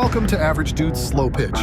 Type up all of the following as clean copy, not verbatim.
Welcome to Average Dude's Slow Pitch.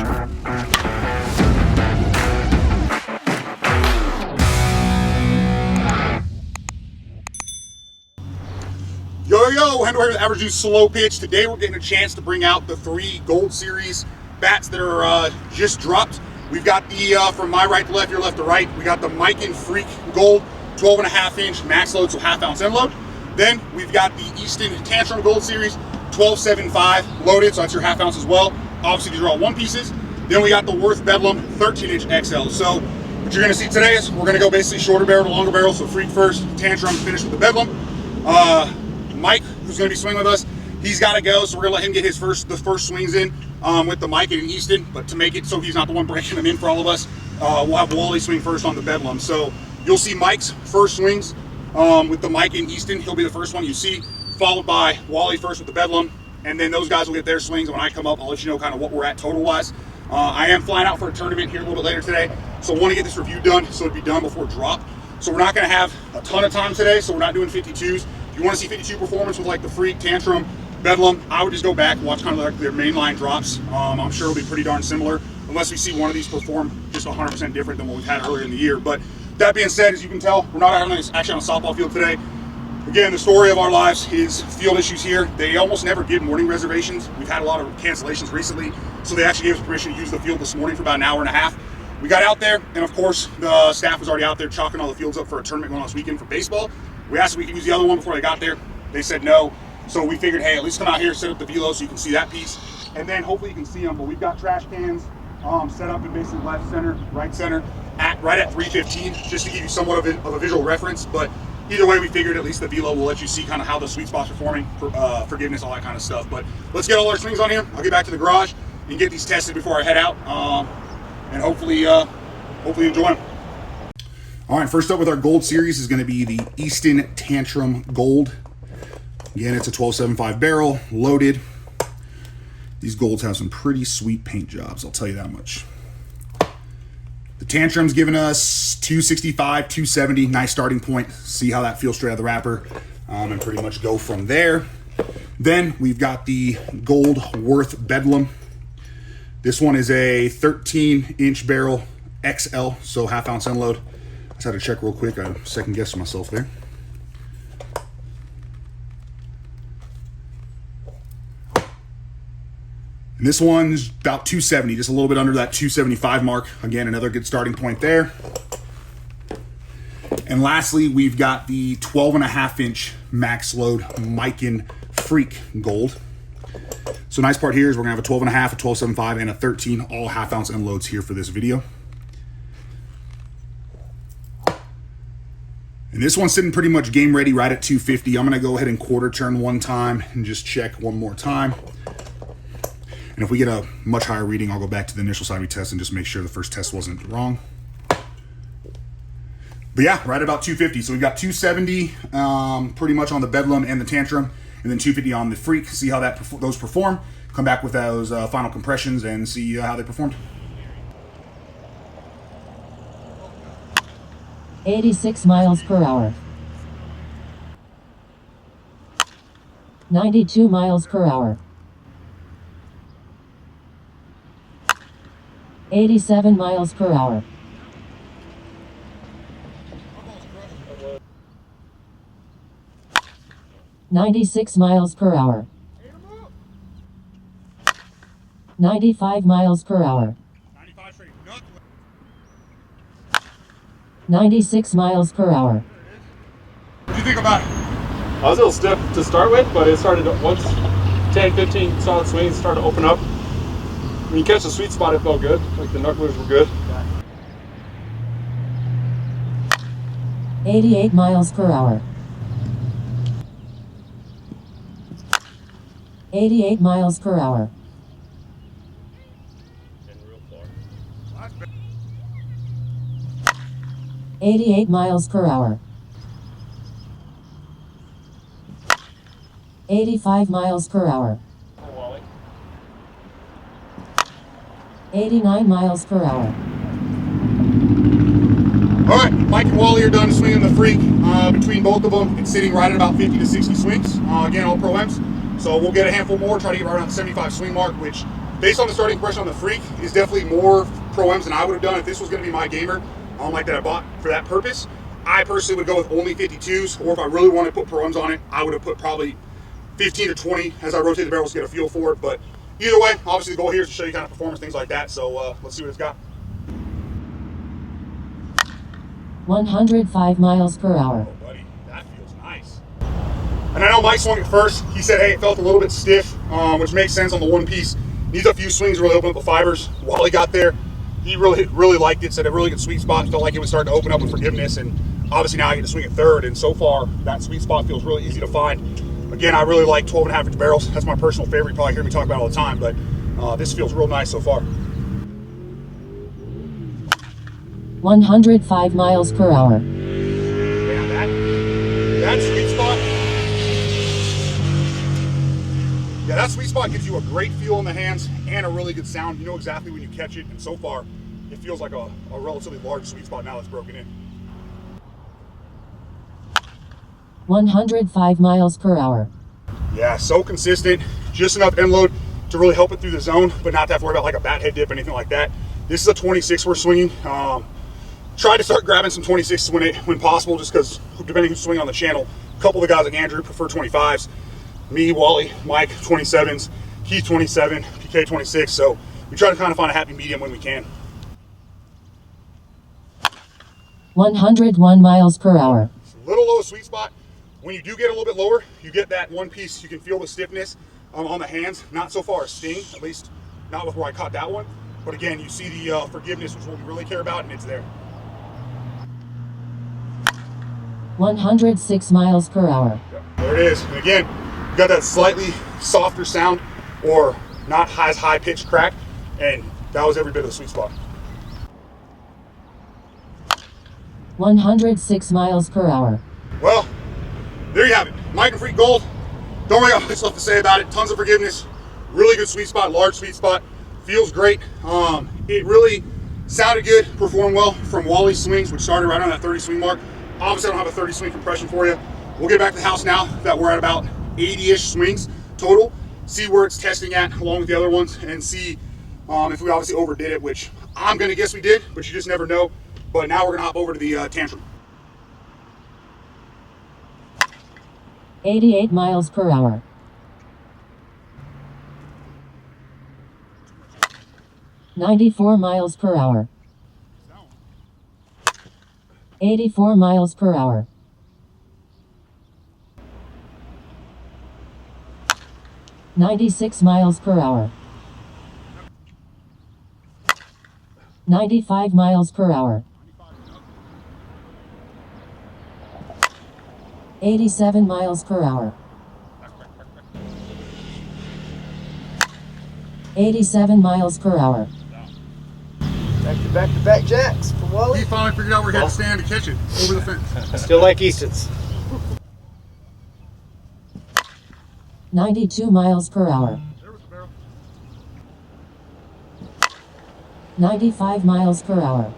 Yo, Henry with Average Dude's Slow Pitch. Today we're getting a chance to bring out the 3 Gold Series bats that are just dropped. We've got the, from my right to left, your left to right, we got the Miken Freak Gold 12.5-inch max load, so half-ounce end load. Then we've got the Easton Tantrum Gold Series 12.75 loaded, so that's your half ounce as well. Obviously these are all one pieces. Then we got the Worth Bedlam 13-inch XL. So what you're gonna see today is we're gonna go basically shorter barrel to longer barrel. So Freak first, Tantrum, finish with the Bedlam. Mike, who's gonna be swinging with us, he's gotta go, so we're gonna let him get the first swings in with the Miken and Easton. But to make it so he's not the one breaking them in for all of us, we'll have Wally swing first on the Bedlam. So you'll see Mike's first swings with the Miken and Easton. He'll be the first one you see, followed by Wally first with the Bedlam, and then those guys will get their swings. And when I come up, I'll let you know kind of what we're at total-wise. I am flying out for a tournament here a little bit later today, so I want to get this review done so it'll be done before drop. So we're not going to have a ton of time today, so we're not doing 52s. If you want to see 52 performance with like the Freak, Tantrum, Bedlam, I would just go back and watch kind of like their mainline drops. I'm sure it'll be pretty darn similar, unless we see one of these perform just 100% different than what we've had earlier in the year. But that being said, as you can tell, we're not actually on a softball field today. Again, the story of our lives is field issues here. They almost never give morning reservations. We've had a lot of cancellations recently, so they actually gave us permission to use the field this morning for about an hour and a half. We got out there, and of course, the staff was already out there chalking all the fields up for a tournament going on this weekend for baseball. We asked if we could use the other one before they got there. They said no, so we figured, hey, at least come out here, set up the velo so you can see that piece, and then hopefully you can see them. But we've got trash cans set up in basically left center, right center, right at 315, just to give you somewhat of a visual reference. But either way, we figured at least the velo will let you see kind of how the sweet spot's performing, forgiveness, all that kind of stuff. But let's get all our swings on here. I'll get back to the garage and get these tested before I head out, and hopefully enjoy them. All right, first up with our Gold Series is going to be the Easton Tantrum Gold. Again, it's a 12.75 barrel, loaded. These Golds have some pretty sweet paint jobs, I'll tell you that much. The Tantrum's giving us 265, 270, nice starting point. See how that feels straight out of the wrapper, and pretty much go from there. Then we've got the Gold Worth Bedlam. This one is a 13-inch barrel XL, so half-ounce end load. I just had to check real quick. I second-guessed myself there. And this one's about 270, just a little bit under that 275 mark. Again, another good starting point there. And lastly, we've got the 12.5-inch max load Miken Freak Gold. So nice part here is we're gonna have a 12.5, a 12.75, and a 13, all half-ounce end loads here for this video. And this one's sitting pretty much game ready right at 250. I'm gonna go ahead and quarter turn one time and just check one more time. And if we get a much higher reading, I'll go back to the initial side we test and just make sure the first test wasn't wrong. But yeah, right about 250. So we've got 270 pretty much on the Bedlam and the Tantrum, and then 250 on the Freak. See how those perform. Come back with those final compressions and see how they performed. 86 miles per hour. 92 miles per hour. 87 miles per hour. 96 miles per hour. 95 miles per hour. 96 miles per hour. What do you think about it? I was a little stiff to start with, but it started once 10, 15 solid swings started to open up. When you catch the sweet spot, it felt good. Like the knucklers were good. 88 miles per hour. 88 miles per hour. 88 miles per hour. 85 miles per hour. 89 miles per hour. All right, Mike and Wally are done swinging the Freak. Between both of them, it's sitting right at about 50 to 60 swings. Again, all pro M's. So we'll get a handful more, try to get right around the 75 swing mark, which based on the starting impression on the Freak, is definitely more pro-ams than I would have done if this was going to be my gamer. Like that I bought for that purpose. I personally would go with only 52s, or if I really want to put pro-ams on it, I would have put probably 15 to 20 as I rotate the barrels to get a feel for it. But either way, obviously the goal here is to show you kind of performance, things like that. So let's see what it's got. 105 miles per hour. Oh, buddy, that feels nice. And I know Mike swung it first. He said, hey, it felt a little bit stiff, which makes sense on the one piece. Needs a few swings to really open up the fibers. While he got there, he really liked it, said a really good sweet spot, felt like it was starting to open up with forgiveness, and obviously now I get to swing at third, and so far that sweet spot feels really easy to find. Again, I really like 12.5 inch barrels. That's my personal favorite. You probably hear me talk about it all the time, but this feels real nice so far. 105 miles per hour. Yeah, that sweet spot. Yeah, that sweet spot gives you a great feel in the hands and a really good sound. You know exactly when you catch it, and so far, it feels like a relatively large sweet spot now that's broken in. 105 miles per hour. Yeah, so consistent. Just enough end load to really help it through the zone, but not to have to worry about like a bat head dip or anything like that. This is a 26 we're swinging. Try to start grabbing some 26s when possible, just because depending who's swinging on the channel, a couple of the guys like Andrew prefer 25s. Me, Wally, Mike, 27s, Keith, 27, PK, 26. So we try to kind of find a happy medium when we can. 101 miles per hour. It's a little low sweet spot. When you do get a little bit lower, you get that one piece. You can feel the stiffness on the hands. Not so far a sting, at least not with where I caught that one. But again, you see the forgiveness, which is what we really care about, and it's there. 106 miles per hour. Yep, there it is. And again, you got that slightly softer sound, or not as high pitched crack, and that was every bit of the sweet spot. 106 miles per hour. Well, there you have it. Miken Freak Gold. Don't really have much stuff to say about it. Tons of forgiveness. Really good sweet spot, large sweet spot. Feels great. It really sounded good, performed well from Wally's swings, which started right on that 30 swing mark. Obviously, I don't have a 30 swing compression for you. We'll get back to the house now that we're at about 80-ish swings total. See where it's testing at along with the other ones, and see if we obviously overdid it, which I'm going to guess we did, but you just never know. But now we're going to hop over to the Tantrum. 88 miles per hour. 94 miles per hour. 84 miles per hour. 96 miles per hour. 95 miles per hour. 87 miles per hour. 87 miles per hour. Back jacks for Wally. He finally figured out where he had to stand to catch it over the fence. Still like Easton's. 92 miles per hour. There was the barrel. 95 miles per hour.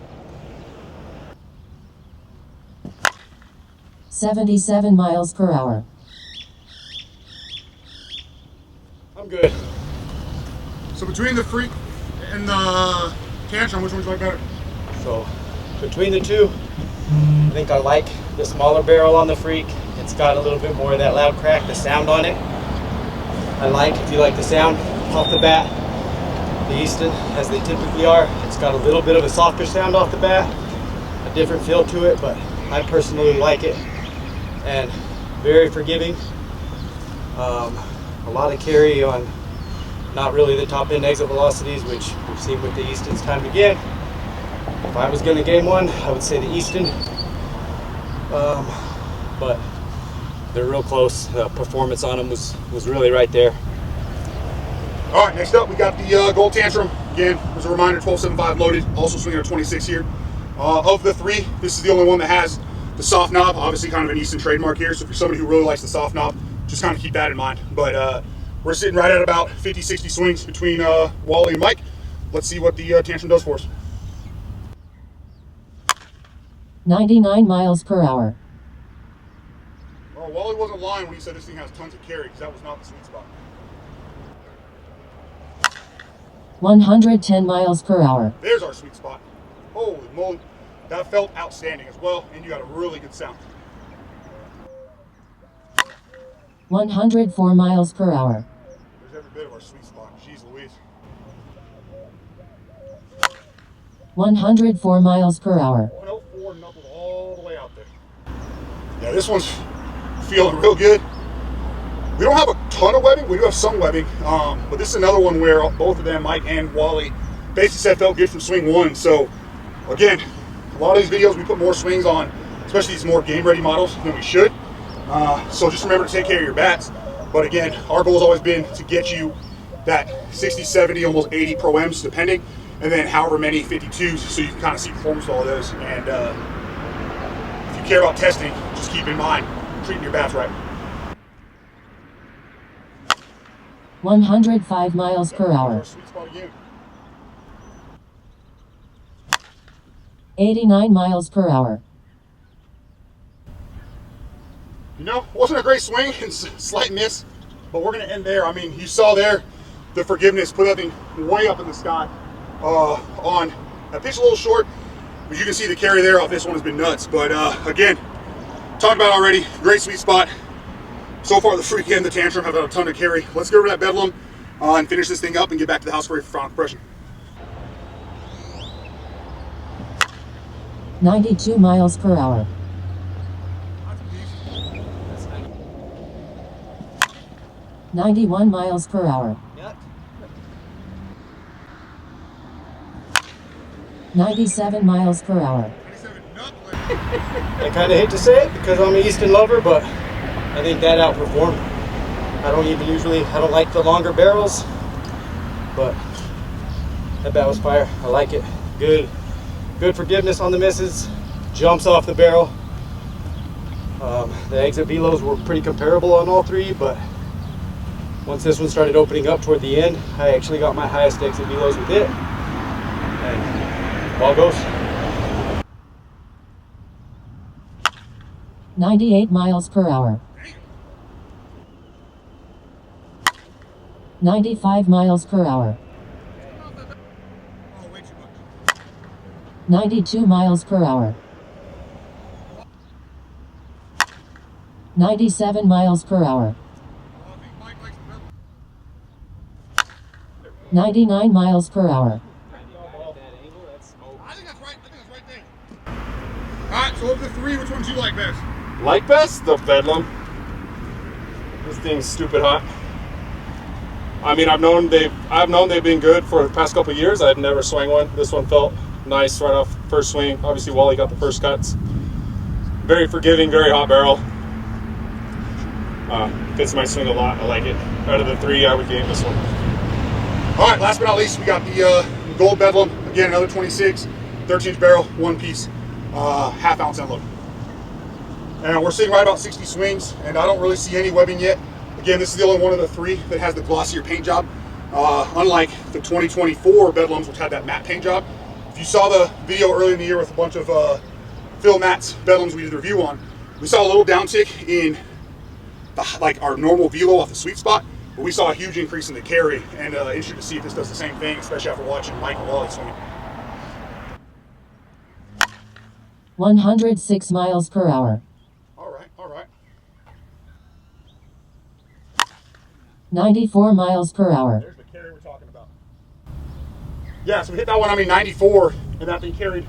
77 miles per hour. I'm good. So between the Freak and the Tantrum, which one do you like better? So between the two, I think I like the smaller barrel on the Freak. It's got a little bit more of that loud crack, the sound on it. I like, if you like the sound off the bat, the Easton, as they typically are, it's got a little bit of a softer sound off the bat, a different feel to it, but I personally like it. And very forgiving. A lot of carry on not really the top end exit velocities, which we've seen with the Eastons time and again. If I was going to game one, I would say the Easton, but they're real close. The performance on them was really right there. All right, next up we got the Gold Tantrum. Again, as a reminder, 12.75 loaded, also swinging a 26 here. Of the three, this is the only one that has the soft knob, obviously kind of an Easton trademark here, so if you're somebody who really likes the soft knob, just kind of keep that in mind. But we're sitting right at about 50-60 swings between Wally and Mike. Let's see what the Tantrum does for us. 99 miles per hour. Well, Wally wasn't lying when he said this thing has tons of carry, because that was not the sweet spot. 110 miles per hour. There's our sweet spot. Holy moly. That felt outstanding as well, and you got a really good sound. 104 miles per hour. There's every bit of our sweet spot. Jeez Louise. 104 miles per hour. 104 knuckled all the way out there. Yeah, this one's feeling real good. We don't have a ton of webbing. We do have some webbing, but this is another one where both of them, Mike and Wally, basically said felt good from swing one. So again, a lot of these videos we put more swings on, especially these more game ready models, than we should. So just remember to take care of your bats. But again, our goal has always been to get you that 60, 70, almost 80 Pro Ms depending, and then however many 52s, so you can kind of see performance of all those. And if you care about testing, just keep in mind treating your bats right. 105 miles per hour. Sweet spot again. 89 miles per hour. You know, wasn't a great swing and slight miss, but we're going to end there. I mean, you saw there the forgiveness, put that thing way up in the sky on a pitch a little short, but you can see the carry there off this one has been nuts. But again, talked about already, great sweet spot. So far, the Freak and the Tantrum have had a ton of carry. Let's go over that Bedlam and finish this thing up and get back to the house for your final impression. 92 miles per hour. 91 miles per hour. 97 miles per hour. I kind of hate to say it because I'm an Easton lover, but I think that outperformed. I don't like the longer barrels, but that bat was fire. I like it. Good forgiveness on the misses. Jumps off the barrel. The exit velos were pretty comparable on all three, but once this one started opening up toward the end, I actually got my highest exit velos with it. And ball goes. 98 miles per hour. 95 miles per hour. 92 miles per hour. 97 miles per hour. 99 miles per hour. I think that's right. There. All right, so of the three, which ones do you like best? Like best? The Bedlam. This thing's stupid hot. I mean, I've known they've been good for the past couple of years. I'd never swung one. This one felt nice right off first swing. Obviously, Wally got the first cuts. Very forgiving, very hot barrel. Fits my swing a lot. I like it. Out of the three, I would game this one. All right, last but not least, we got the gold Bedlam. Again, another 26, 13-inch barrel, one piece, half-ounce end load. And we're sitting right about 60 swings, and I don't really see any webbing yet. Again, this is the only one of the three that has the glossier paint job, unlike the 2024 Bedlams, which had that matte paint job. If you saw the video earlier in the year with a bunch of Phil Matt's Bedlams we did a review on, we saw a little downtick in our normal velo off the sweet spot, but we saw a huge increase in the carry, and interested to see if this does the same thing, especially after watching Mike and Wally swing. 106 miles per hour. All right. 94 miles per hour. There's the carry we're talking about. Yeah, so we hit that one, 94, and that thing carried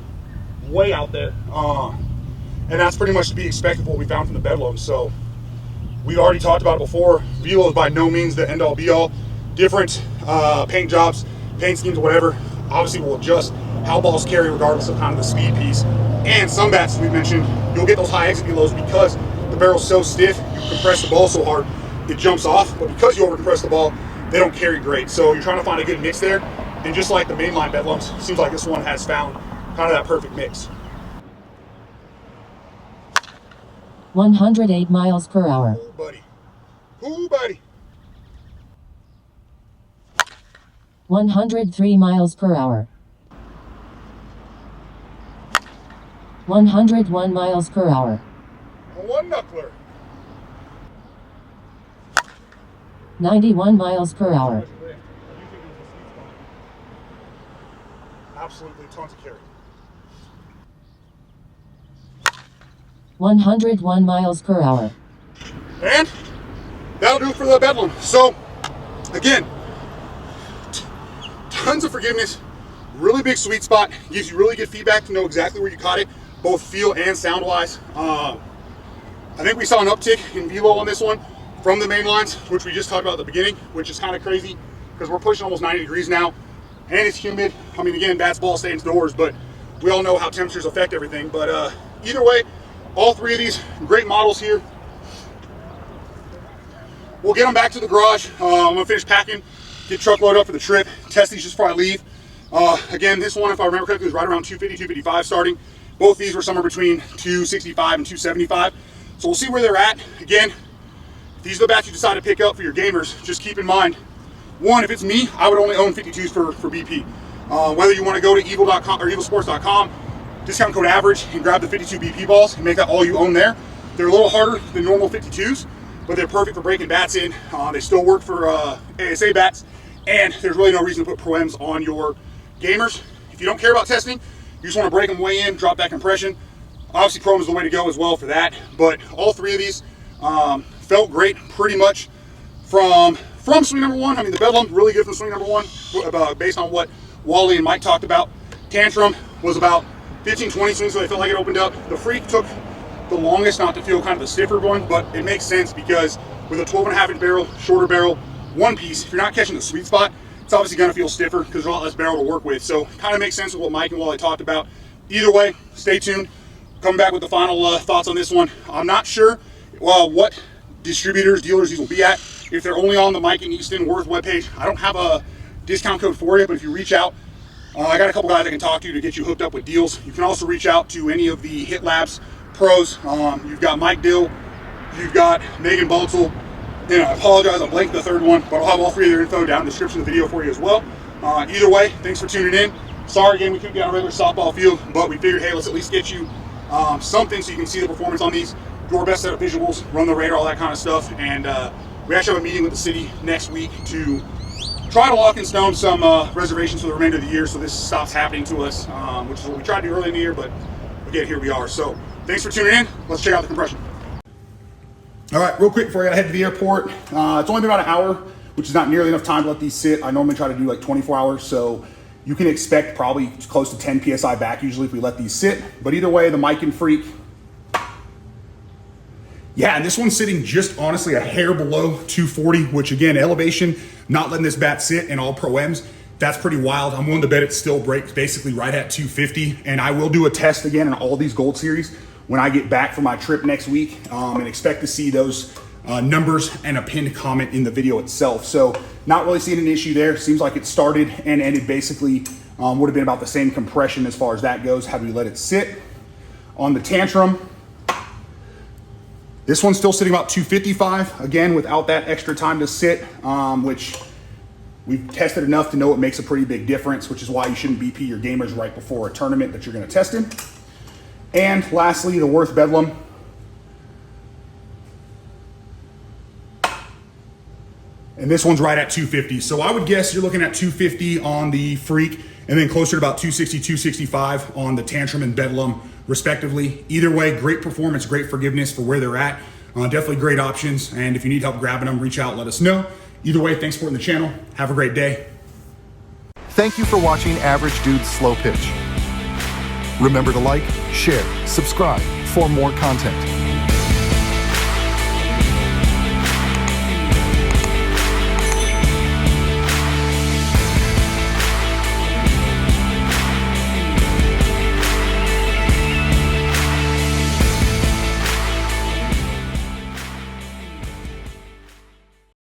way out there. And that's pretty much to be expected what we found from the Bedlam. So we've already talked about it before. Velo is by no means the end all be all. Different paint jobs, paint schemes, whatever, obviously will adjust how balls carry regardless of kind of the speed piece. And some bats, as we mentioned, you'll get those high exit velos because the barrel's so stiff, you compress the ball so hard, it jumps off. But because you over compress the ball, they don't carry great. So you're trying to find a good mix there. And just like the mainline Bedlams, seems like this one has found kind of that perfect mix. 108 miles per hour. Ooh, buddy. Ooh, buddy. 103 miles per hour. 101 miles per hour. One knuckler. 91 miles per hour. absolutely tons of carry. 101 miles per hour. And that'll do it for the Bedlam. So, again, tons of forgiveness, really big sweet spot, gives you really good feedback to know exactly where you caught it, both feel and sound wise. I think we saw an uptick in velo on this one from the main lines, which we just talked about at the beginning, which is kind of crazy because we're pushing almost 90 degrees now and it's humid. I mean, again, bats, ball stains, doors, but we all know how temperatures affect everything. But either way, all three of these great models here. We'll get them back to the garage. I'm gonna finish packing, get truck loaded up for the trip, test these just before I leave. Again, this one, if I remember correctly, was right around 250, 255 starting. Both these were somewhere between 265 and 275. So we'll see where they're at. Again, if these are the bats you decide to pick up for your gamers, just keep in mind, one, if it's me, I would only own 52s for BP. Whether you want to go to evil.com or evilsports.com, discount code average and grab the 52 BP balls and make that all you own there. They're a little harder than normal 52s, but they're perfect for breaking bats in. They still work for ASA bats, and there's really no reason to put Pro-Ms on your gamers. If you don't care about testing, you just want to break them way in, drop that compression, obviously Pro-M is the way to go as well for that. But all three of these felt great pretty much from swing number one. I mean, the Bedlam really good from swing number one, based on what Wally and Mike talked about. Tantrum was about 15-20 swings, so they felt like it opened up. The Freak took the longest not to feel kind of a stiffer one, but it makes sense because with a 12.5-inch barrel, shorter barrel, one piece, if you're not catching the sweet spot, it's obviously going to feel stiffer because there's a lot less barrel to work with. So kind of makes sense with what Mike and Wally talked about. Either way, stay tuned. Coming back with the final thoughts on this one. I'm not sure what distributors, dealers these will be at. If they're only on the Miken Easton Worth webpage, I don't have a discount code for you, but if you reach out, I got a couple guys I can talk to get you hooked up with deals. You can also reach out to any of the Hit Labs pros. You've got Mike Dill, you've got Megan Baltzel. I apologize, I blanked the third one, but I'll have all three of their info down in the description of the video for you as well. Either way, thanks for tuning in. Sorry again, we couldn't get on a regular softball field, but we figured, hey, let's at least get you something so you can see the performance on these, do our best set of visuals, run the radar, all that kind of stuff. And we actually have a meeting with the city next week to try to lock in stone some reservations for the remainder of the year so this stops happening to us, which is what we tried to do early in the year, but again, here we are. So thanks for tuning in. Let's check out the compression. All right, real quick before I head to the airport. It's only been about an hour, which is not nearly enough time to let these sit. I normally try to do like 24 hours, so you can expect probably close to 10 PSI back usually if we let these sit. But either way, the Miken Freak. Yeah, and this one's sitting just honestly a hair below 240, which again, elevation, not letting this bat sit in all Pro-Ms, that's pretty wild. I'm willing to bet it still breaks basically right at 250. And I will do a test again in all these Gold Series when I get back from my trip next week, and expect to see those numbers and a pinned comment in the video itself. So not really seeing an issue there. Seems like it started and ended basically, would have been about the same compression as far as that goes had we let it sit. On the Tantrum, this one's still sitting about 255, again, without that extra time to sit, which we've tested enough to know it makes a pretty big difference, which is why you shouldn't BP your gamers right before a tournament that you're gonna test in. And lastly, the Worth Bedlam. And this one's right at 250. So I would guess you're looking at 250 on the Freak and then closer to about 260, 265 on the Tantrum and Bedlam respectively. Either way, great performance, great forgiveness for where they're at. Definitely great options. And if you need help grabbing them, reach out, let us know. Either way, thanks for supporting the channel. Have a great day. Thank you for watching Average Dude's Slow Pitch. Remember to like, share, subscribe for more content.